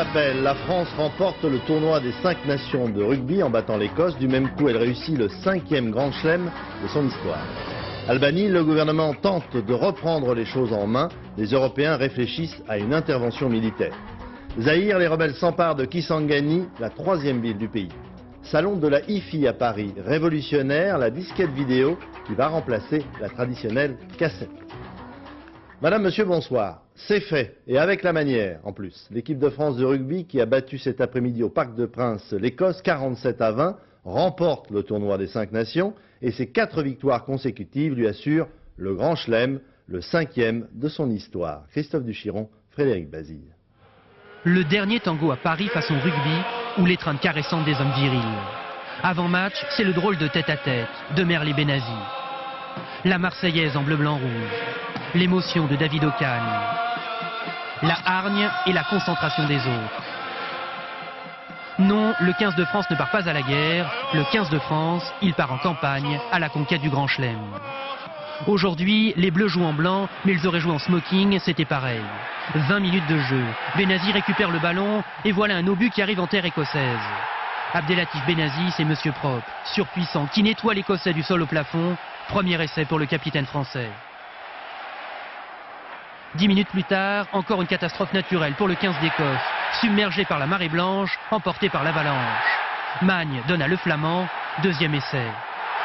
s'appelle. La France remporte le tournoi des 5 nations de rugby en battant l'Écosse. Du même coup, elle réussit le 5e grand chelem de son histoire. Albanie, le gouvernement tente de reprendre les choses en main. Les Européens réfléchissent à une intervention militaire. Zaïre, les rebelles s'emparent de Kisangani, la 3e ville du pays. Salon de la hi-fi à Paris, révolutionnaire, la disquette vidéo qui va remplacer la traditionnelle cassette. Madame, monsieur, bonsoir. C'est fait, et avec la manière en plus. L'équipe de France de rugby qui a battu cet après-midi au Parc des Princes l'Écosse 47-20 remporte le tournoi des 5 nations et ses 4 victoires consécutives lui assurent le grand chelem, le 5e de son histoire. Christophe Duchiron, Frédéric Bazille. Le dernier tango à Paris façon rugby ou l'étreinte caressante des hommes virils. Avant match, c'est le drôle de tête-à-tête de Merle Benazi. La Marseillaise en bleu-blanc-rouge. L'émotion de David Ocagne. La hargne et la concentration des autres. Non, le 15 de France ne part pas à la guerre. Le 15 de France, il part en campagne à la conquête du Grand Chelem. Aujourd'hui, les Bleus jouent en blanc, mais ils auraient joué en smoking, c'était pareil. 20 minutes de jeu. Benazi récupère le ballon et voilà un obus qui arrive en terre écossaise. Abdelatif Benazi, c'est monsieur propre, surpuissant, qui nettoie l'Écossais du sol au plafond. Premier essai pour le capitaine français. 10 minutes plus tard, encore une catastrophe naturelle pour le 15 d'Écosse, submergé par la marée blanche, emporté par l'avalanche. Magne donne à Le Flamand, deuxième essai.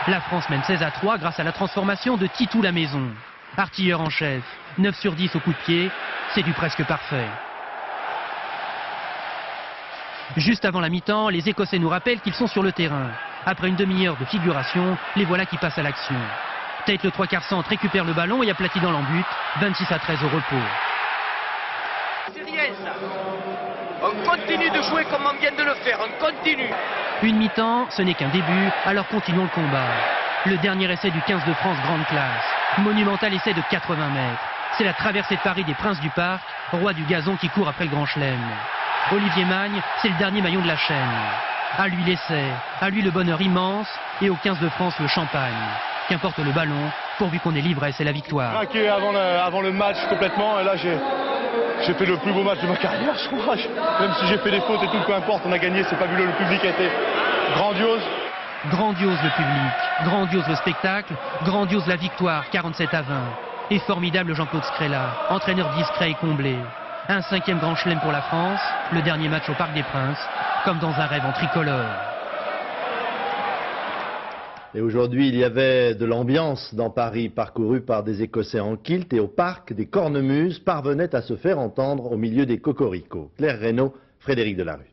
La France mène 16-3 grâce à la transformation de Titou la Maison. Artilleur en chef, 9 sur 10 au coup de pied, c'est du presque parfait. Juste avant la mi-temps, les Écossais nous rappellent qu'ils sont sur le terrain. Après une demi-heure de figuration, les voilà qui passent à l'action. Tate, le 3/4 centre, récupère le ballon et aplatit dans l'embut, 26-13 au repos. C'est rien ça. On continue de jouer comme on vient de le faire, on continue. Une mi-temps, ce n'est qu'un début, alors continuons le combat. Le dernier essai du 15 de France, grande classe. Monumental essai de 80 mètres. C'est la traversée de Paris des Princes du Parc, roi du gazon qui court après le Grand Chelem. Olivier Magne, c'est le dernier maillon de la chaîne. À lui l'essai, à lui le bonheur immense, et au 15 de France le champagne. Qu'importe le ballon, pourvu qu'on ait l'ivresse et la victoire. Craqué avant le match complètement, et là j'ai fait le plus beau match de ma carrière, je crois. Même si j'ai fait des fautes et tout, peu importe, on a gagné, c'est fabuleux, le public a été grandiose. Grandiose le public, grandiose le spectacle, grandiose la victoire, 47-20. Et formidable Jean-Claude Scrella, entraîneur discret et comblé. Un 5e grand chelem pour la France, le dernier match au Parc des Princes, comme dans un rêve en tricolore. Et aujourd'hui, il y avait de l'ambiance dans Paris, parcourue par des Écossais en kilt, et au parc, des cornemuses parvenaient à se faire entendre au milieu des cocoricots. Claire Reynaud, Frédéric Delarue.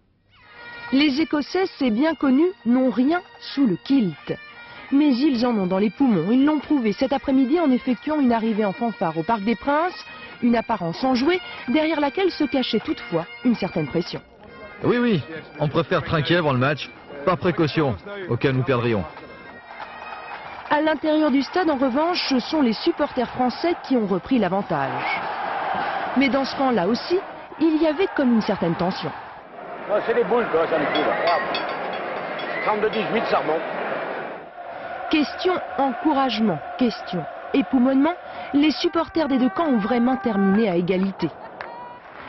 Les Écossais, c'est bien connu, n'ont rien sous le kilt. Mais ils en ont dans les poumons. Ils l'ont prouvé cet après-midi en effectuant une arrivée en fanfare au Parc des Princes, une apparence enjouée, derrière laquelle se cachait toutefois une certaine pression. Oui, on préfère trinquer avant le match, par précaution, au cas où nous perdrions. À l'intérieur du stade, en revanche, ce sont les supporters français qui ont repris l'avantage. Mais dans ce camp-là aussi, il y avait comme une certaine tension. C'est les boules, ça me coule. 32-18, ça remonte. Question encouragement, question époumonement, les supporters des deux camps ont vraiment terminé à égalité.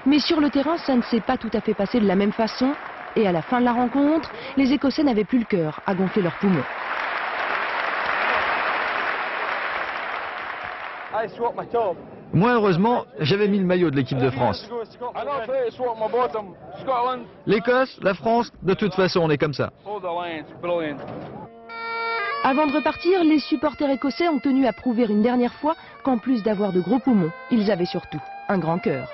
Mais sur le terrain, ça ne s'est pas tout à fait passé de la même façon. Et à la fin de la rencontre, les Écossais n'avaient plus le cœur à gonfler leurs poumons. Moi, heureusement, j'avais mis le maillot de l'équipe de France. L'Écosse, la France, de toute façon, on est comme ça. Avant de repartir, les supporters écossais ont tenu à prouver une dernière fois qu'en plus d'avoir de gros poumons, ils avaient surtout un grand cœur.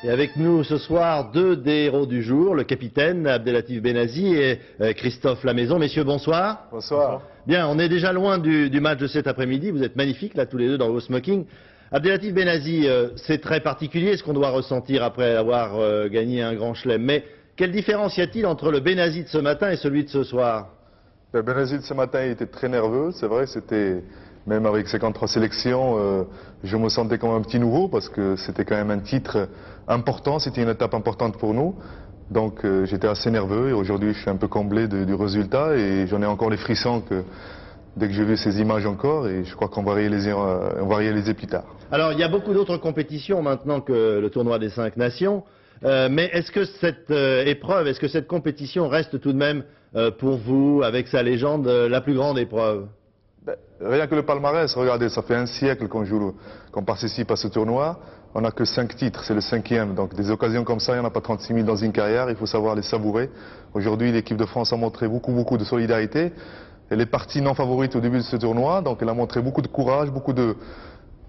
Et avec nous ce soir, 2 des héros du jour, le capitaine Abdelatif Benazi et Christophe Lamaison. Messieurs, bonsoir. Bonsoir. Bien, on est déjà loin du match de cet après-midi. Vous êtes magnifiques là tous les deux dans vos smoking. Abdelatif Benazi, c'est très particulier ce qu'on doit ressentir après avoir gagné un grand chelem. Mais quelle différence y a-t-il entre le Benazi de ce matin et celui de ce soir? Le Benazi de ce matin il était très nerveux, c'est vrai, c'était même avec 53 sélections, je me sentais comme un petit nouveau parce que c'était quand même un titre important, c'était une étape importante pour nous. Donc j'étais assez nerveux et aujourd'hui je suis un peu comblé du résultat et j'en ai encore les frissons dès que j'ai vu ces images encore, et je crois qu'on va réaliser plus tard. Alors, il y a beaucoup d'autres compétitions maintenant que le tournoi des 5 nations. Mais est-ce que cette épreuve, est-ce que cette compétition reste tout de même pour vous, avec sa légende, la plus grande épreuve? Rien que le palmarès, regardez, ça fait un siècle qu'on participe à ce tournoi. On n'a que 5 titres, c'est le 5e. Donc des occasions comme ça, il n'y en a pas 36 000 dans une carrière, il faut savoir les savourer. Aujourd'hui, l'équipe de France a montré beaucoup de solidarité. Elle est partie non favorite au début de ce tournoi, donc elle a montré beaucoup de courage, beaucoup de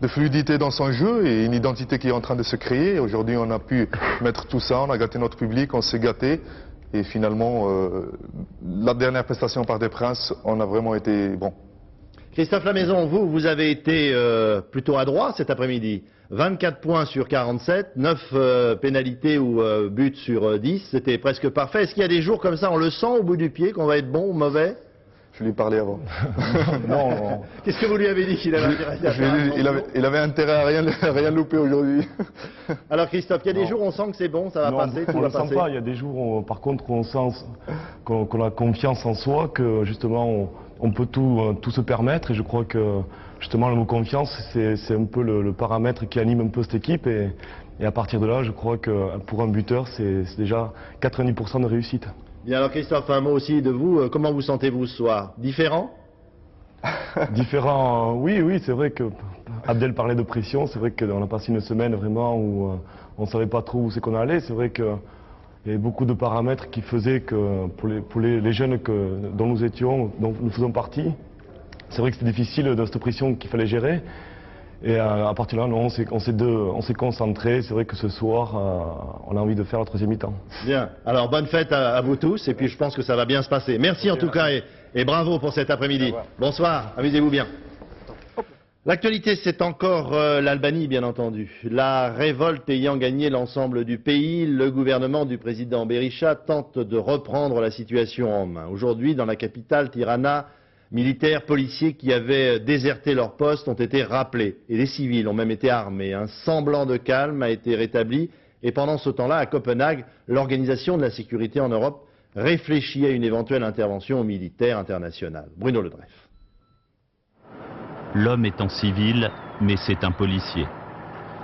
fluidité dans son jeu et une identité qui est en train de se créer. Aujourd'hui, on a pu mettre tout ça, on a gâté notre public, on s'est gâté. Et finalement, la dernière prestation par des Princes, on a vraiment été bon. Christophe Lamaison, vous avez été plutôt adroit cet après-midi. 24 points sur 47, 9 pénalités ou buts sur 10, c'était presque parfait. Est-ce qu'il y a des jours comme ça, on le sent au bout du pied, qu'on va être bon ou mauvais? Je lui ai parlé avant. Non. Qu'est-ce que vous lui avez dit qu'il avait intérêt à faire? Il avait intérêt à rien louper aujourd'hui. Alors Christophe, il y a des jours où on sent que c'est bon, ça va passer, tout va passer. On ne le sent pas, il y a des jours où par contre on sent qu'on a confiance en soi, que justement on peut tout se permettre, et je crois que justement le mot confiance c'est un peu le paramètre qui anime un peu cette équipe, et à partir de là je crois que pour un buteur c'est déjà 90% de réussite. Bien, alors Christophe, un mot aussi de vous. Comment vous sentez-vous ce soir? Différent? Différent, oui, c'est vrai que Abdel parlait de pression. C'est vrai qu'on a passé une semaine vraiment où on ne savait pas trop où c'est qu'on allait. C'est vrai qu'il y avait beaucoup de paramètres qui faisaient que pour les jeunes dont nous étions, dont nous faisons partie, c'est vrai que c'était difficile de cette pression qu'il fallait gérer. Et à partir de là, on s'est concentré. C'est vrai que ce soir, on a envie de faire la troisième mi-temps. Bien. Alors, bonne fête à vous tous. Et puis, je pense que ça va bien se passer. Merci en tout cas et bravo pour cet après-midi. Bonsoir. Amusez-vous bien. L'actualité, c'est encore l'Albanie, bien entendu. La révolte ayant gagné l'ensemble du pays, le gouvernement du président Berisha tente de reprendre la situation en main. Aujourd'hui, dans la capitale, Tirana, militaires, policiers qui avaient déserté leur poste ont été rappelés et les civils ont même été armés. Un semblant de calme a été rétabli et pendant ce temps-là, à Copenhague, l'Organisation de la sécurité en Europe réfléchit à une éventuelle intervention militaire internationale. Bruno Le Dreff. L'homme est en civil, mais c'est un policier.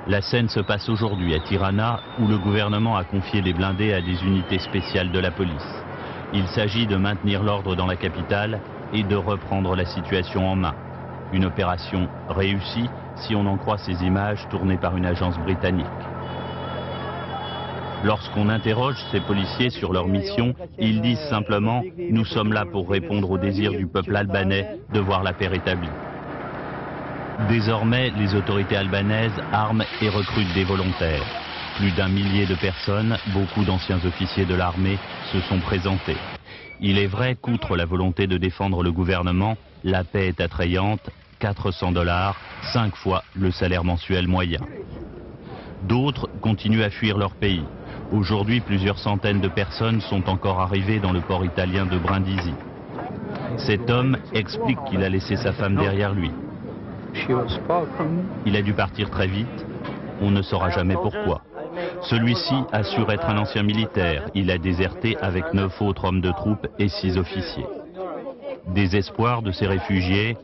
La scène se passe aujourd'hui à Tirana, où le gouvernement a confié les blindés à des unités spéciales de la police. Il s'agit de maintenir l'ordre dans la capitale et de reprendre la situation en main. Une opération réussie si on en croit ces images tournées par une agence britannique. Lorsqu'on interroge ces policiers sur leur mission, ils disent simplement « Nous sommes là pour répondre au désir du peuple albanais de voir la paix rétablie ». Désormais, les autorités albanaises arment et recrutent des volontaires. Plus d'1 millier de personnes, beaucoup d'anciens officiers de l'armée, se sont présentés. Il est vrai qu'outre la volonté de défendre le gouvernement, la paix est attrayante, $400, 5 fois le salaire mensuel moyen. D'autres continuent à fuir leur pays. Aujourd'hui, plusieurs centaines de personnes sont encore arrivées dans le port italien de Brindisi. Cet homme explique qu'il a laissé sa femme derrière lui. Il a dû partir très vite, on ne saura jamais pourquoi. Celui-ci assure être un ancien militaire. Il a déserté avec 9 autres hommes de troupe et 6 officiers. Désespoir de ces réfugiés,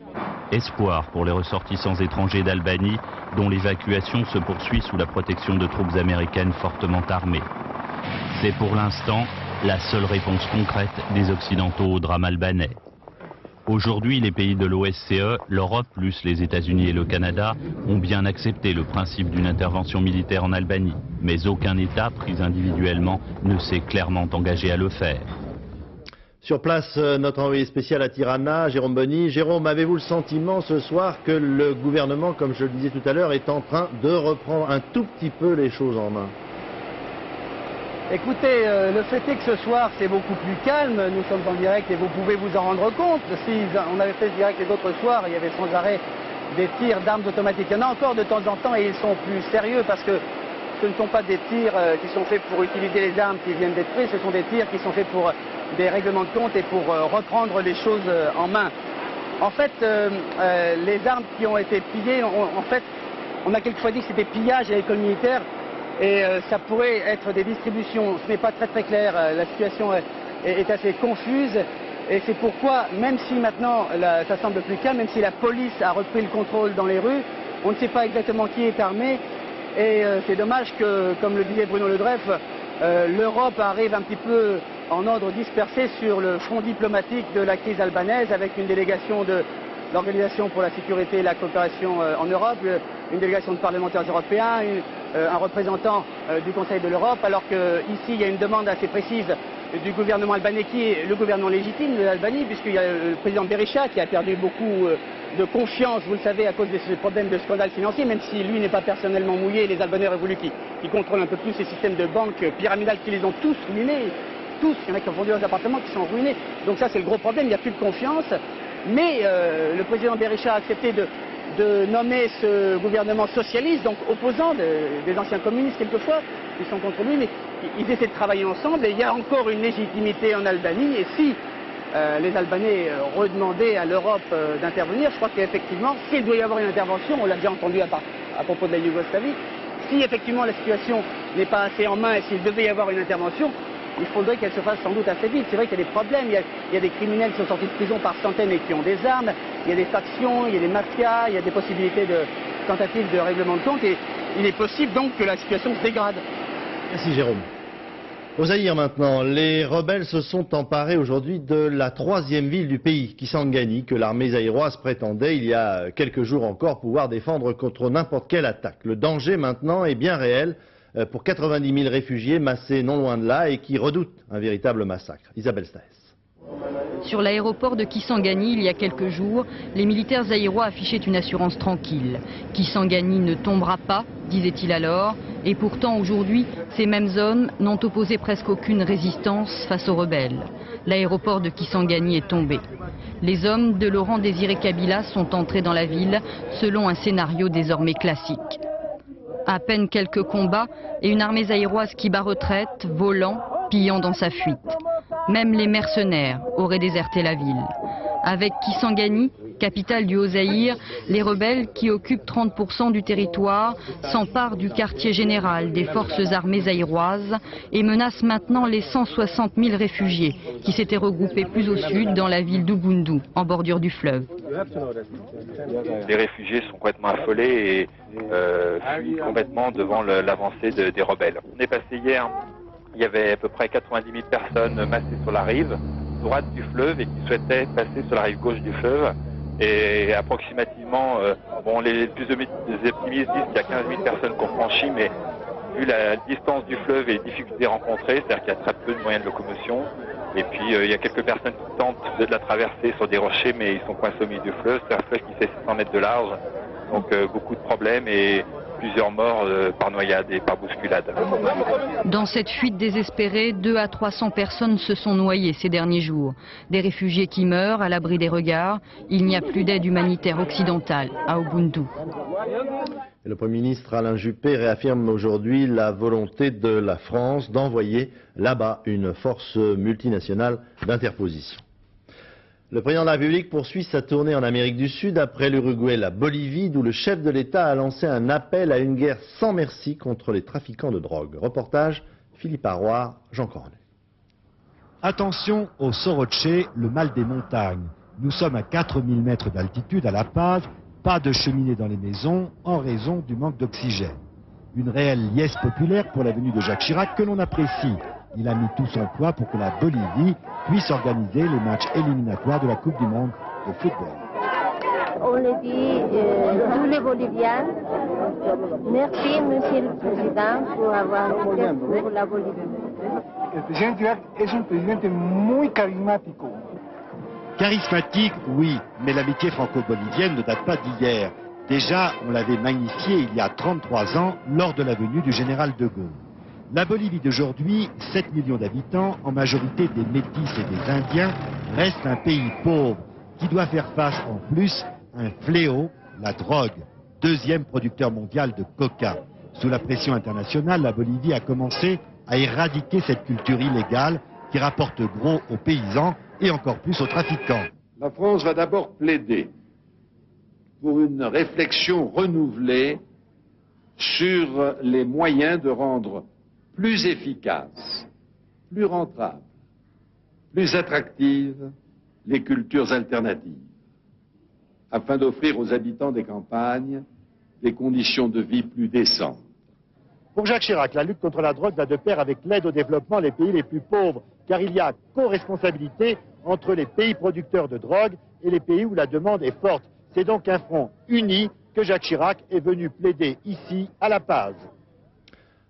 espoir pour les ressortissants étrangers d'Albanie, dont l'évacuation se poursuit sous la protection de troupes américaines fortement armées. C'est pour l'instant la seule réponse concrète des Occidentaux au drame albanais. Aujourd'hui, les pays de l'OSCE, l'Europe plus les États-Unis et le Canada ont bien accepté le principe d'une intervention militaire en Albanie, mais aucun État pris individuellement ne s'est clairement engagé à le faire. Sur place, notre envoyé spécial à Tirana, Jérôme Bonny. Jérôme, avez-vous le sentiment ce soir que le gouvernement, comme je le disais tout à l'heure, est en train de reprendre un tout petit peu les choses en main? Écoutez, le fait est que ce soir c'est beaucoup plus calme, nous sommes en direct et vous pouvez vous en rendre compte. Si on avait fait ce direct les autres soirs, il y avait sans arrêt des tirs d'armes automatiques. Il y en a encore de temps en temps et ils sont plus sérieux parce que ce ne sont pas des tirs qui sont faits pour utiliser les armes qui viennent d'être prises, ce sont des tirs qui sont faits pour des règlements de compte et pour reprendre les choses en main. En fait, les armes qui ont été pillées, on a quelquefois dit que c'était pillage à l'école militaire. Et ça pourrait être des distributions, ce n'est pas très clair, la situation est assez confuse. Et c'est pourquoi, même si maintenant ça semble plus calme, même si la police a repris le contrôle dans les rues, on ne sait pas exactement qui est armé. Et c'est dommage que, comme le disait Bruno Le Dreff, l'Europe arrive un petit peu en ordre dispersé sur le front diplomatique de la crise albanaise, avec une délégation de l'Organisation pour la sécurité et la coopération en Europe, une délégation de parlementaires européens, un représentant du Conseil de l'Europe, alors qu'ici il y a une demande assez précise du gouvernement albanais qui est le gouvernement légitime de l'Albanie, puisqu'il y a le président Berisha qui a perdu beaucoup de confiance, vous le savez, à cause de ce problème de scandale financier, même si lui n'est pas personnellement mouillé, les Albanais auraient voulu qu'il contrôle un peu plus ces systèmes de banques pyramidales qui les ont tous ruinés. Tous, il y en a qui ont vendu leurs appartements, qui sont ruinés. Donc ça c'est le gros problème, il n'y a plus de confiance. Mais le président Berisha a accepté de nommer ce gouvernement socialiste, donc opposant des anciens communistes quelquefois, qui sont contre lui, mais ils essaient de travailler ensemble et il y a encore une légitimité en Albanie. Et si les Albanais redemandaient à l'Europe d'intervenir, je crois qu'effectivement, s'il doit y avoir une intervention, on l'a déjà entendu à propos de la Yougoslavie, si effectivement la situation n'est pas assez en main et s'il devait y avoir une intervention, il faudrait qu'elle se fasse sans doute assez vite. C'est vrai qu'il y a des problèmes, il y a des criminels qui sont sortis de prison par centaines et qui ont des armes, il y a des factions, il y a des mafias, il y a des possibilités de tentatives de règlement de compte et il est possible donc que la situation se dégrade. Merci Jérôme. Au Zaïre maintenant, les rebelles se sont emparés aujourd'hui de la 3e ville du pays, Kisangani, que l'armée zaïroise prétendait il y a quelques jours encore pouvoir défendre contre n'importe quelle attaque. Le danger maintenant est bien réel pour 90 000 réfugiés massés non loin de là et qui redoutent un véritable massacre. Isabelle Staes. Sur l'aéroport de Kisangani, il y a quelques jours, les militaires zaïrois affichaient une assurance tranquille. Kisangani ne tombera pas, disait-il alors, et pourtant aujourd'hui, ces mêmes hommes n'ont opposé presque aucune résistance face aux rebelles. L'aéroport de Kisangani est tombé. Les hommes de Laurent Désiré Kabila sont entrés dans la ville selon un scénario désormais classique. À peine quelques combats et une armée zaïroise qui bat retraite, volant, pillant dans sa fuite. Même les mercenaires auraient déserté la ville. Avec Kisangani, capitale du Haut-Zaïre, les rebelles qui occupent 30% du territoire s'emparent du quartier général des forces armées zaïroises et menacent maintenant les 160 000 réfugiés qui s'étaient regroupés plus au sud dans la ville d'Ubundu, en bordure du fleuve. Les réfugiés sont complètement affolés et fuient complètement devant l'avancée des rebelles. On est passé hier, il y avait à peu près 90 000 personnes massées sur la rive droite du fleuve et qui souhaitaient passer sur la rive gauche du fleuve. Et approximativement, les plus optimistes disent qu'il y a 15 000 personnes qui ont franchi, mais vu la distance du fleuve et les difficultés rencontrées, c'est-à-dire qu'il y a très peu de moyens de locomotion, et puis il y a quelques personnes qui tentent de la traverser sur des rochers, mais ils sont coincés au milieu du fleuve. C'est un fleuve qui fait 600 mètres de large, donc beaucoup de problèmes et plusieurs morts par noyade et par bousculade. Dans cette fuite désespérée, 200 à 300 personnes se sont noyées ces derniers jours. Des réfugiés qui meurent à l'abri des regards. Il n'y a plus d'aide humanitaire occidentale à Ubundu. Le Premier ministre Alain Juppé réaffirme aujourd'hui la volonté de la France d'envoyer là-bas une force multinationale d'interposition. Le président de la République poursuit sa tournée en Amérique du Sud après l'Uruguay et la Bolivie, d'où le chef de l'État a lancé un appel à une guerre sans merci contre les trafiquants de drogue. Reportage Philippe Arroir, Jean Cornet. Attention au Soroche, le mal des montagnes. Nous sommes à 4000 mètres d'altitude à La Paz, pas de cheminée dans les maisons en raison du manque d'oxygène. Une réelle liesse populaire pour la venue de Jacques Chirac que l'on apprécie. Il a mis tout son poids pour que la Bolivie puisse organiser les matchs éliminatoires de la Coupe du Monde de football. On le dit, tous les Boliviens, merci Monsieur le Président pour avoir été pour la Bolivie. Le président Chirac est un président muy carismático. Charismatique, oui, mais l'amitié franco-bolivienne ne date pas d'hier. Déjà, on l'avait magnifié il y a 33 ans lors de la venue du général de Gaulle. La Bolivie d'aujourd'hui, 7 millions d'habitants, en majorité des métis et des Indiens, reste un pays pauvre qui doit faire face en plus à un fléau, la drogue, deuxième producteur mondial de coca. Sous la pression internationale, la Bolivie a commencé à éradiquer cette culture illégale qui rapporte gros aux paysans et encore plus aux trafiquants. La France va d'abord plaider pour une réflexion renouvelée sur les moyens de rendre plus efficace, plus rentable, plus attractive les cultures alternatives, afin d'offrir aux habitants des campagnes des conditions de vie plus décentes. Pour Jacques Chirac, la lutte contre la drogue va de pair avec l'aide au développement des pays les plus pauvres, car il y a co-responsabilité entre les pays producteurs de drogue et les pays où la demande est forte. C'est donc un front uni que Jacques Chirac est venu plaider ici, à La Paz.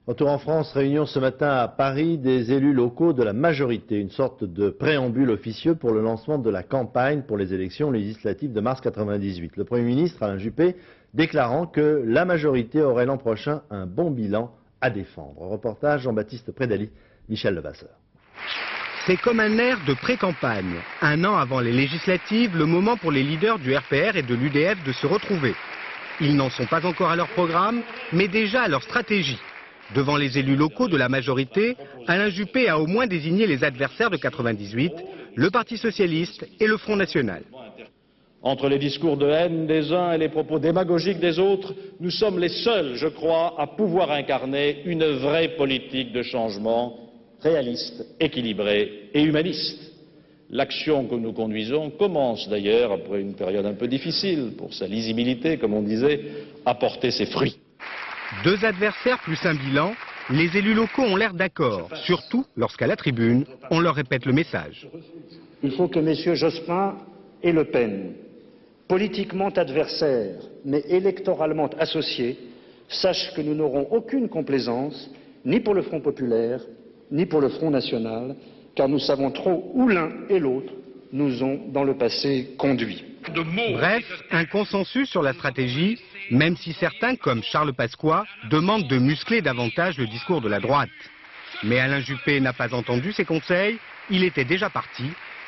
Retour en France, réunion ce matin à Paris des élus locaux de la majorité, une sorte de préambule officieux pour le lancement de la campagne pour les élections législatives de mars 98. Le Premier ministre, Alain Juppé, déclarant que la majorité aurait l'an prochain un bon bilan à défendre. Reportage Jean-Baptiste Prédali, Michel Levasseur. C'est comme un air de pré-campagne. Un an avant les législatives, le moment pour les leaders du RPR et de l'UDF de se retrouver. Ils n'en sont pas encore à leur programme, mais déjà à leur stratégie. Devant les élus locaux de la majorité, Alain Juppé a au moins désigné les adversaires de 98, le Parti socialiste et le Front national. Entre les discours de haine des uns et les propos démagogiques des autres, nous sommes les seuls, je crois, à pouvoir incarner une vraie politique de changement réaliste, équilibrée et humaniste. L'action que nous conduisons commence d'ailleurs, après une période un peu difficile, pour sa lisibilité, comme on disait, à porter ses fruits. Deux adversaires plus un bilan, les élus locaux ont l'air d'accord, surtout lorsqu'à la tribune, on leur répète le message. Il faut que messieurs Jospin et Le Pen, politiquement adversaires, mais électoralement associés, sachent que nous n'aurons aucune complaisance, ni pour le Front populaire, ni pour le Front national, car nous savons trop où l'un et l'autre nous ont dans le passé conduits. Bref, un consensus sur la stratégie, même si certains, comme Charles Pasqua, demandent de muscler davantage le discours de la droite. Mais Alain Juppé n'a pas entendu ces conseils, il était déjà parti.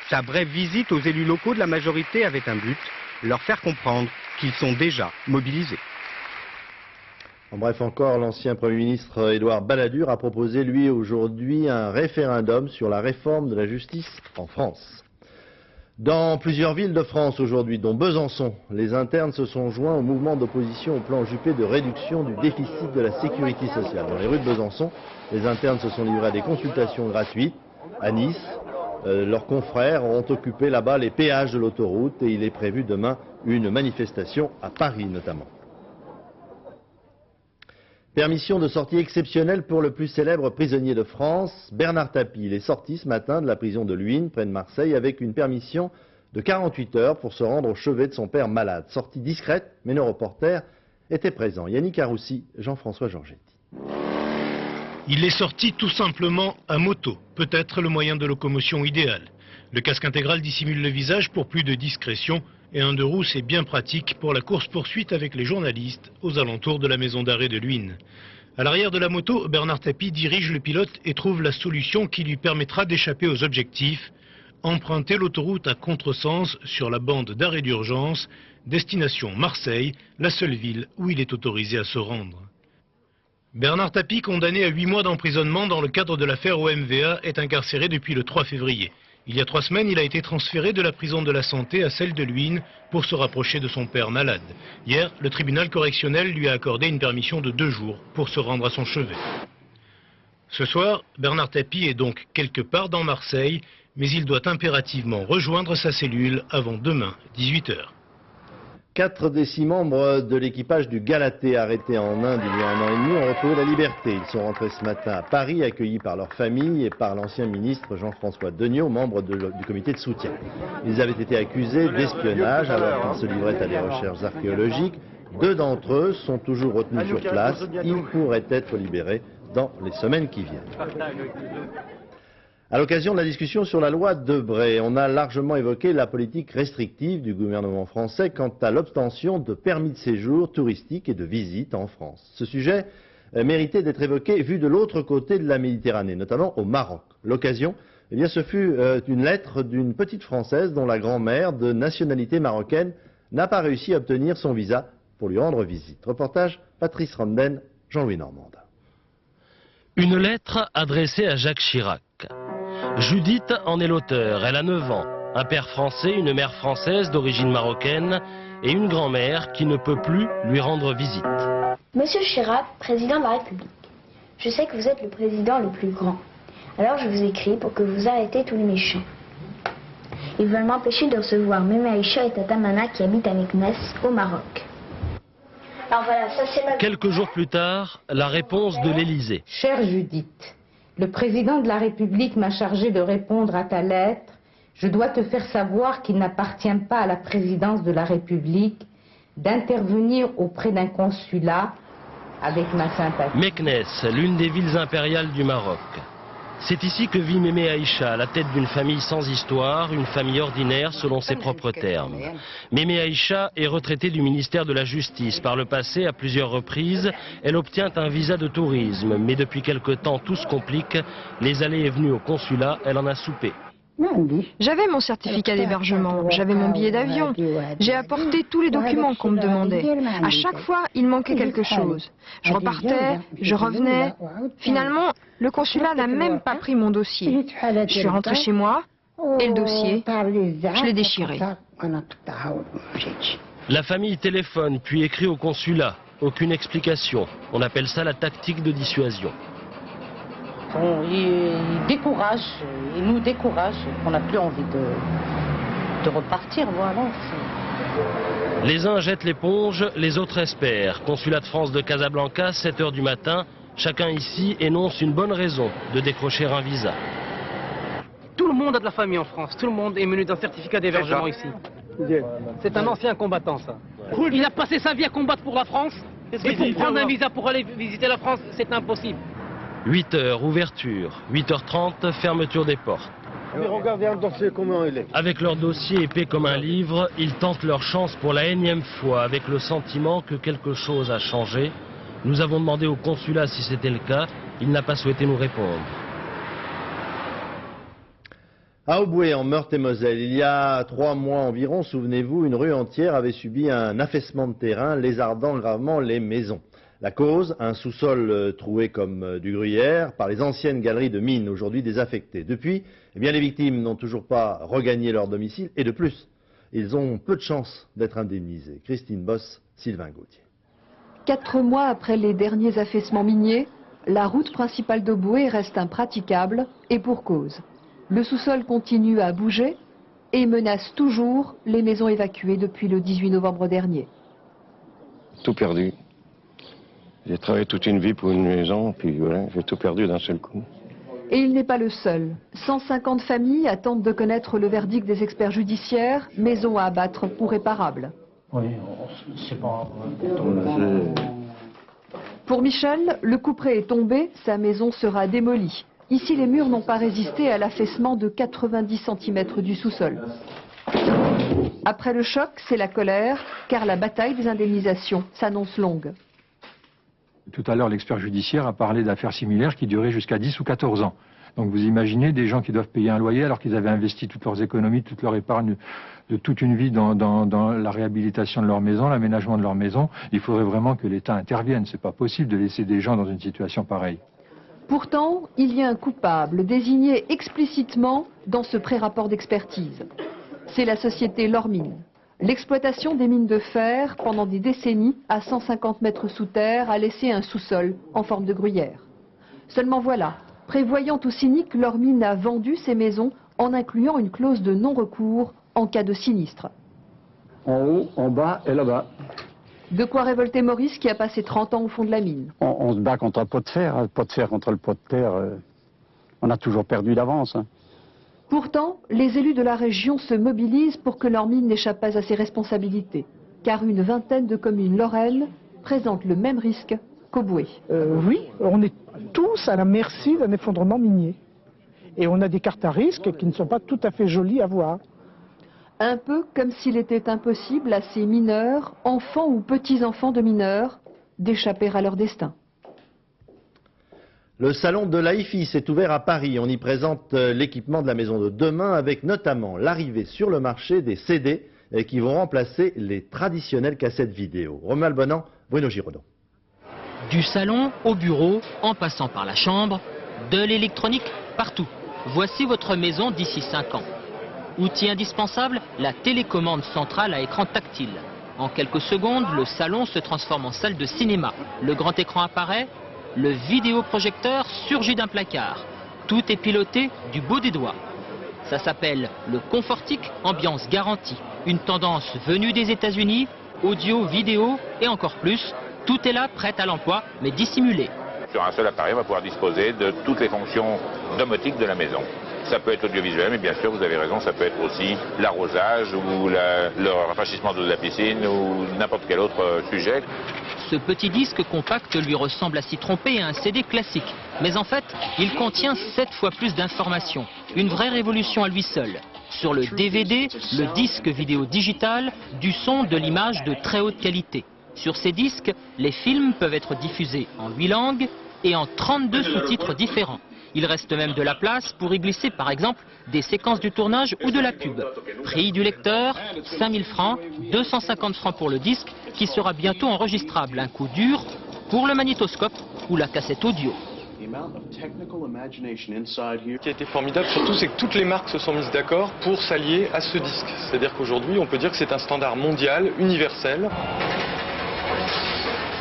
Sa brève visite aux élus locaux de la majorité avait un but, leur faire comprendre qu'ils sont déjà mobilisés. En bref encore, l'ancien Premier ministre Édouard Balladur a proposé lui aujourd'hui un référendum sur la réforme de la justice en France. Dans plusieurs villes de France aujourd'hui, dont Besançon, les internes se sont joints au mouvement d'opposition au plan Juppé de réduction du déficit de la sécurité sociale. Dans les rues de Besançon, les internes se sont livrés à des consultations gratuites. À Nice, leurs confrères ont occupé là-bas les péages de l'autoroute et il est prévu demain une manifestation à Paris notamment. Permission de sortie exceptionnelle pour le plus célèbre prisonnier de France, Bernard Tapie. Il est sorti ce matin de la prison de Luynes, près de Marseille, avec une permission de 48 heures pour se rendre au chevet de son père malade. Sortie discrète, mais nos reporters étaient présents. Yannick Aroussi, Jean-François Georgetti. Il est sorti tout simplement à moto, peut-être le moyen de locomotion idéal. Le casque intégral dissimule le visage pour plus de discrétion et un deux roues c'est bien pratique pour la course-poursuite avec les journalistes aux alentours de la maison d'arrêt de Luynes. À l'arrière de la moto, Bernard Tapie dirige le pilote et trouve la solution qui lui permettra d'échapper aux objectifs, emprunter l'autoroute à contresens sur la bande d'arrêt d'urgence, destination Marseille, la seule ville où il est autorisé à se rendre. Bernard Tapie, condamné à 8 mois d'emprisonnement dans le cadre de l'affaire OMVA, est incarcéré depuis le 3 février. Il y a 3 semaines, il a été transféré de la prison de la Santé à celle de Luynes pour se rapprocher de son père malade. Hier, le tribunal correctionnel lui a accordé une permission de 2 jours pour se rendre à son chevet. Ce soir, Bernard Tapie est donc quelque part dans Marseille, mais il doit impérativement rejoindre sa cellule avant demain, 18 h. 4 des 6 membres de l'équipage du Galatée arrêtés en Inde il y a 1 an et demi ont retrouvé la liberté. Ils sont rentrés ce matin à Paris, accueillis par leur famille et par l'ancien ministre Jean-François Degnaud, membre du comité de soutien. Ils avaient été accusés d'espionnage alors qu'ils se livraient à des recherches archéologiques. 2 d'entre eux sont toujours retenus sur place. Ils pourraient être libérés dans les semaines qui viennent. À l'occasion de la discussion sur la loi Debré, on a largement évoqué la politique restrictive du gouvernement français quant à l'obtention de permis de séjour touristiques et de visite en France. Ce sujet méritait d'être évoqué vu de l'autre côté de la Méditerranée, notamment au Maroc. L'occasion, eh bien, ce fut une lettre d'une petite Française dont la grand-mère, de nationalité marocaine, n'a pas réussi à obtenir son visa pour lui rendre visite. Reportage Patrice Randen, Jean-Louis Normande. Une lettre adressée à Jacques Chirac. Judith en est l'auteur, elle a 9 ans, un père français, une mère française d'origine marocaine et une grand-mère qui ne peut plus lui rendre visite. Monsieur Chirac, président de la République, je sais que vous êtes le président le plus grand, alors je vous écris pour que vous arrêtez tous les méchants. Ils veulent m'empêcher de recevoir Mémé Aïcha et Tata Mana qui habitent à Meknès, au Maroc. Alors voilà, ça c'est ma... Quelques jours plus tard, la réponse de l'Élysée. Chère Judith, le président de la République m'a chargé de répondre à ta lettre. Je dois te faire savoir qu'il n'appartient pas à la présidence de la République d'intervenir auprès d'un consulat avec ma sympathie. Meknès, l'une des villes impériales du Maroc. C'est ici que vit Mémé Aïcha, à la tête d'une famille sans histoire, une famille ordinaire selon ses propres termes. Mémé Aïcha est retraitée du ministère de la Justice. Par le passé, à plusieurs reprises, elle obtient un visa de tourisme. Mais depuis quelque temps, tout se complique. Les allées et venues au consulat, elle en a soupé. J'avais mon certificat d'hébergement, j'avais mon billet d'avion, j'ai apporté tous les documents qu'on me demandait. À chaque fois, il manquait quelque chose. Je repartais, je revenais. Finalement, le consulat n'a même pas pris mon dossier. Je suis rentrée chez moi et le dossier, je l'ai déchiré. La famille téléphone puis écrit au consulat. Aucune explication. On appelle ça la tactique de dissuasion. Ils découragent, ils nous découragent, on n'a plus envie de repartir, voilà. Les uns jettent l'éponge, les autres espèrent. Consulat de France de Casablanca, 7 h du matin. Chacun ici énonce une bonne raison de décrocher un visa. Tout le monde a de la famille en France, tout le monde est muni d'un certificat d'hébergement ici. C'est un ancien combattant, ça. Il a passé sa vie à combattre pour la France, et pour prendre un visa pour aller visiter la France, c'est impossible. 8 h, ouverture. 8 h 30, fermeture des portes. Regardez un dossier comment il est. Avec leur dossier épais comme un livre, ils tentent leur chance pour la énième fois, avec le sentiment que quelque chose a changé. Nous avons demandé au consulat si c'était le cas. Il n'a pas souhaité nous répondre. À Auboué, en Meurthe-et-Moselle, il y a 3 mois environ, souvenez-vous, une rue entière avait subi un affaissement de terrain, lézardant gravement les maisons. La cause, un sous-sol troué comme du gruyère par les anciennes galeries de mines, aujourd'hui désaffectées. Depuis, eh bien, les victimes n'ont toujours pas regagné leur domicile et de plus, ils ont peu de chances d'être indemnisés. Christine Boss, Sylvain Gauthier. 4 mois après les derniers affaissements miniers, la route principale d'Auboué reste impraticable et pour cause. Le sous-sol continue à bouger et menace toujours les maisons évacuées depuis le 18 novembre dernier. Tout perdu. J'ai travaillé toute une vie pour une maison, puis voilà, j'ai tout perdu d'un seul coup. Et il n'est pas le seul. 150 familles attendent de connaître le verdict des experts judiciaires, maisons à abattre ou réparables. Oui, c'est pas... Pour Michel, le couperet est tombé, sa maison sera démolie. Ici, les murs n'ont pas résisté à l'affaissement de 90 cm du sous-sol. Après le choc, c'est la colère, car la bataille des indemnisations s'annonce longue. Tout à l'heure, l'expert judiciaire a parlé d'affaires similaires qui duraient jusqu'à 10 ou 14 ans. Donc vous imaginez des gens qui doivent payer un loyer alors qu'ils avaient investi toutes leurs économies, toute leur épargne de toute une vie dans la réhabilitation de leur maison, l'aménagement de leur maison. Il faudrait vraiment que l'État intervienne. C'est pas possible de laisser des gens dans une situation pareille. Pourtant, il y a un coupable désigné explicitement dans ce pré-rapport d'expertise. C'est la société Lormine. L'exploitation des mines de fer pendant des décennies à 150 mètres sous terre a laissé un sous-sol en forme de gruyère. Seulement voilà, prévoyant tout cynique, Lormine a vendu ses maisons en incluant une clause de non-recours en cas de sinistre. En haut, en bas et là-bas. De quoi révolter Maurice qui a passé 30 ans au fond de la mine. On se bat contre un pot de fer contre le pot de terre. On a toujours perdu d'avance. Pourtant, les élus de la région se mobilisent pour que leur mine n'échappe pas à ses responsabilités, car une vingtaine de communes lorraines présentent le même risque qu'Auboué. Oui, on est tous à la merci d'un effondrement minier. Et on a des cartes à risque qui ne sont pas tout à fait jolies à voir. Un peu comme s'il était impossible à ces mineurs, enfants ou petits-enfants de mineurs, d'échapper à leur destin. Le salon de l'AIFI s'est ouvert à Paris. On y présente l'équipement de la maison de demain avec notamment l'arrivée sur le marché des CD qui vont remplacer les traditionnelles cassettes vidéo. Romuald Bonan, Bruno Giraudot. Du salon au bureau, en passant par la chambre, de l'électronique partout. Voici votre maison d'ici 5 ans. Outil indispensable, la télécommande centrale à écran tactile. En quelques secondes, le salon se transforme en salle de cinéma. Le grand écran apparaît. Le vidéoprojecteur surgit d'un placard. Tout est piloté du bout des doigts. Ça s'appelle le confortique, ambiance garantie. Une tendance venue des États-Unis, audio, vidéo et encore plus. Tout est là, prêt à l'emploi, mais dissimulé. Sur un seul appareil, on va pouvoir disposer de toutes les fonctions domotiques de la maison. Ça peut être audiovisuel, mais bien sûr, vous avez raison, ça peut être aussi l'arrosage ou le rafraîchissement de la piscine ou n'importe quel autre sujet. Ce petit disque compact lui ressemble à s'y tromper à un CD classique. Mais en fait, il contient 7 fois plus d'informations. Une vraie révolution à lui seul. Sur le DVD, le disque vidéo digital, du son, de l'image de très haute qualité. Sur ces disques, les films peuvent être diffusés en 8 langues et en 32 sous-titres différents. Il reste même de la place pour y glisser par exemple des séquences du tournage ou de la pub. Prix du lecteur, 5000 francs, 250 francs pour le disque qui sera bientôt enregistrable. Un coup dur pour le magnétoscope ou la cassette audio. Ce qui a été formidable surtout, c'est que toutes les marques se sont mises d'accord pour s'allier à ce disque. C'est-à-dire qu'aujourd'hui, on peut dire que c'est un standard mondial, universel.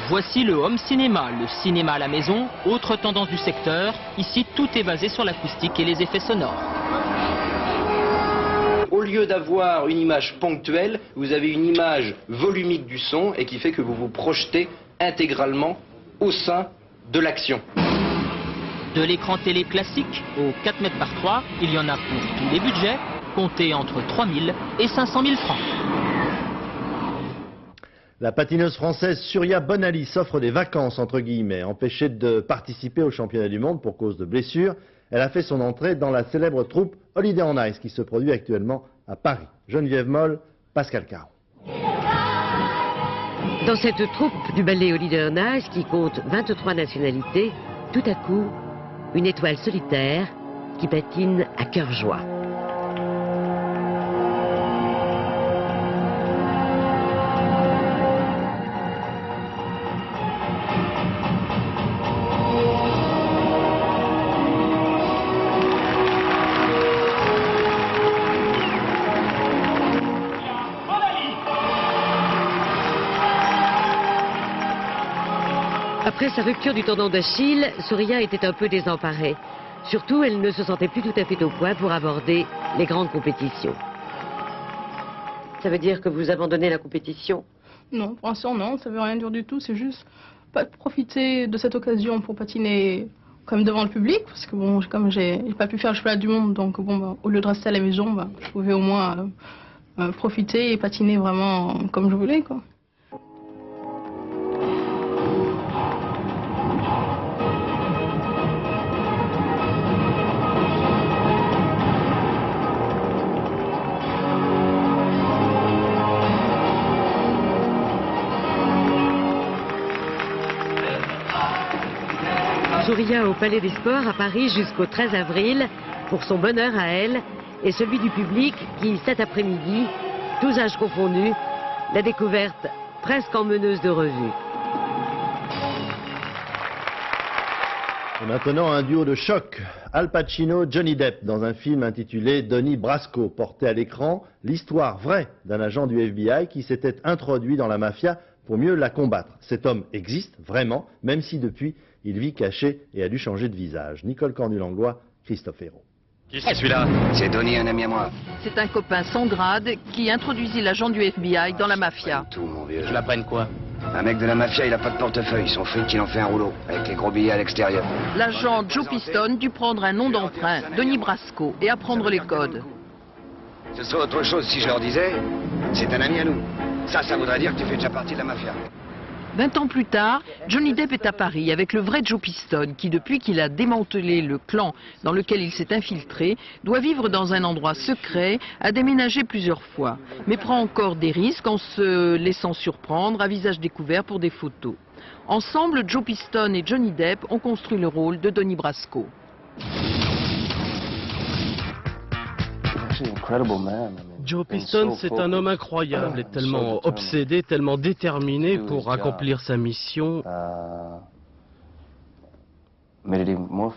Voici le home cinéma, le cinéma à la maison, autre tendance du secteur. Ici, tout est basé sur l'acoustique et les effets sonores. Au lieu d'avoir une image ponctuelle, vous avez une image volumique du son et qui fait que vous vous projetez intégralement au sein de l'action. De l'écran télé classique au 4 mètres par 3, il y en a pour tous les budgets, comptés entre 3 000 et 500 000 francs. La patineuse française Surya Bonali s'offre des vacances, entre guillemets. Empêchée de participer au championnat du monde pour cause de blessures, elle a fait son entrée dans la célèbre troupe Holiday on Ice qui se produit actuellement à Paris. Geneviève Moll, Pascal Caron. Dans cette troupe du ballet Holiday on Ice qui compte 23 nationalités, tout à coup, une étoile solitaire qui patine à cœur joie. Après sa rupture du tendon d'Achille, Surya était un peu désemparée. Surtout, elle ne se sentait plus tout à fait au point pour aborder les grandes compétitions. Ça veut dire que vous abandonnez la compétition? Non, pour l'instant non, ça veut rien dire du tout, c'est juste pas profiter de cette occasion pour patiner comme devant le public, parce que bon, comme j'ai pas pu faire le championnat du monde, donc bon, bah, au lieu de rester à la maison, bah, je pouvais au moins profiter et patiner vraiment comme je voulais, quoi. Surya au Palais des Sports à Paris jusqu'au 13 avril pour son bonheur à elle et celui du public qui, cet après-midi, tous âges confondus, l'a découverte presque emmeneuse de revue. Et maintenant un duo de choc, Al Pacino, Johnny Depp, dans un film intitulé Donnie Brasco, porté à l'écran l'histoire vraie d'un agent du FBI qui s'était introduit dans la mafia pour mieux la combattre. Cet homme existe vraiment, même si depuis il vit caché et a dû changer de visage. Nicole Cornu-Langlois, Christophe Hérault. Qui c'est celui-là? C'est Donnie, un ami à moi. C'est un copain sans grade qui introduisit l'agent du FBI dans la mafia. Tout, mon vieux. Je l'apprenne quoi? Un mec de la mafia, il a pas de portefeuille. Son fric, il en fait un rouleau, avec les gros billets à l'extérieur. L'agent Joe Piston dut prendre un nom d'emprunt, Donnie Brasco, et apprendre les codes. Ce serait autre chose si je leur disais, c'est un ami à nous. Ça voudrait dire que tu fais déjà partie de la mafia. 20 ans plus tard, Johnny Depp est à Paris avec le vrai Joe Piston qui, depuis qu'il a démantelé le clan dans lequel il s'est infiltré, doit vivre dans un endroit secret, a déménagé plusieurs fois, mais prend encore des risques en se laissant surprendre à visage découvert pour des photos. Ensemble, Joe Piston et Johnny Depp ont construit le rôle de Donnie Brasco. Joe Piston, c'est un homme incroyable et tellement obsédé, tellement déterminé pour accomplir sa mission.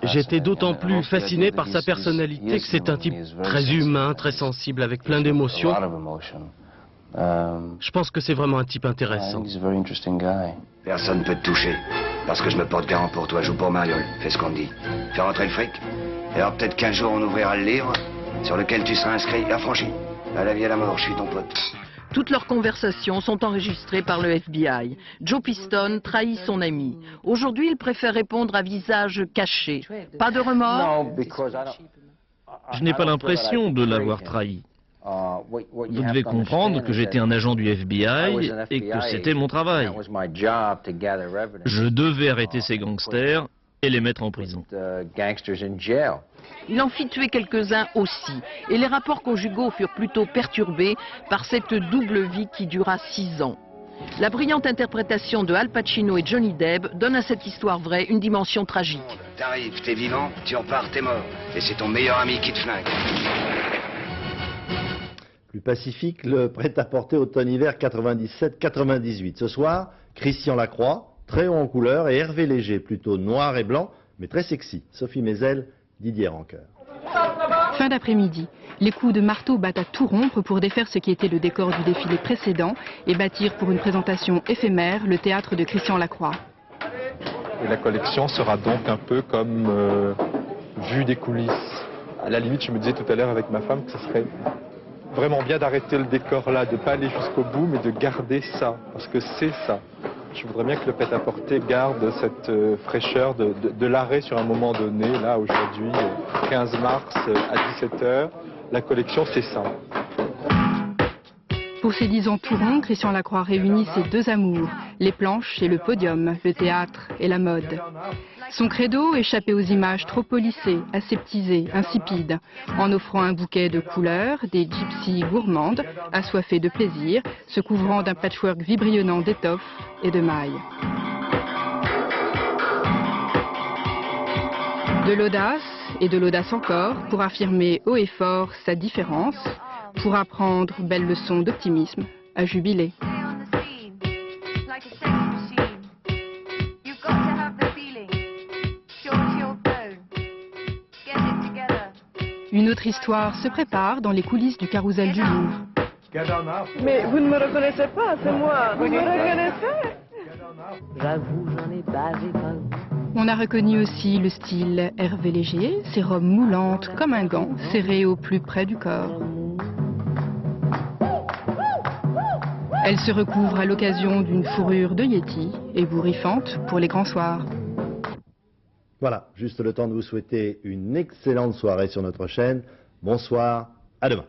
J'étais d'autant plus fasciné par sa personnalité que c'est un type très humain, très sensible, avec plein d'émotions. Je pense que c'est vraiment un type intéressant. Personne ne peut te toucher, parce que je me porte garant pour toi. Joue pour Mariol, fais ce qu'on te dit. Fais rentrer le fric, et alors peut-être qu'un jour on ouvrira le livre, sur lequel tu seras inscrit affranchi. À la vie à la mort, je suis ton pote. Toutes leurs conversations sont enregistrées par le FBI. Joe Piston trahit son ami. Aujourd'hui, il préfère répondre à visage caché. Pas de remords? Je n'ai pas l'impression de l'avoir trahi. Vous devez comprendre que j'étais un agent du FBI et que c'était mon travail. Je devais arrêter ces gangsters et les mettre en prison. Il en fit tuer quelques-uns aussi. Et les rapports conjugaux furent plutôt perturbés par cette double vie qui dura 6 ans. La brillante interprétation de Al Pacino et Johnny Depp donne à cette histoire vraie une dimension tragique. T'arrives, t'es vivant, tu repars, t'es mort. Et c'est ton meilleur ami qui te flingue. Plus pacifique, le prêt-à-porter automne-hiver 97-98. Ce soir, Christian Lacroix, très haut en couleur, et Hervé Léger, plutôt noir et blanc, mais très sexy. Sophie Mézel, Didier Rancœur. Fin d'après-midi, les coups de marteau battent à tout rompre pour défaire ce qui était le décor du défilé précédent et bâtir pour une présentation éphémère le théâtre de Christian Lacroix. Et la collection sera donc un peu comme vue des coulisses. À la limite, je me disais tout à l'heure avec ma femme que ce serait vraiment bien d'arrêter le décor là, de ne pas aller jusqu'au bout, mais de garder ça, parce que c'est ça. Je voudrais bien que le prêt-à-porter garde cette fraîcheur de l'arrêt sur un moment donné. Là, aujourd'hui, 15 mars à 17h, la collection, c'est ça. Pour ces 10 ans tout ronds, Christian Lacroix réunit ses deux amours, les planches et le podium, le théâtre et la mode. Son credo, échapper aux images trop polissées, aseptisées, insipides, en offrant un bouquet de couleurs, des gypsies gourmandes, assoiffées de plaisir, se couvrant d'un patchwork vibrionnant d'étoffes et de mailles. De l'audace et de l'audace encore pour affirmer haut et fort sa différence, pour apprendre belle leçon d'optimisme, à jubiler. Une autre histoire se prépare dans les coulisses du Carrousel du Louvre. Mais vous ne me reconnaissez pas, c'est moi. Vous me reconnaissez? J'avoue, j'en ai bavé pas. On a reconnu aussi le style Hervé Léger, ses robes moulantes comme un gant, serrées au plus près du corps. Elle se recouvre à l'occasion d'une fourrure de Yeti, ébouriffante pour les grands soirs. Voilà, juste le temps de vous souhaiter une excellente soirée sur notre chaîne. Bonsoir, à demain.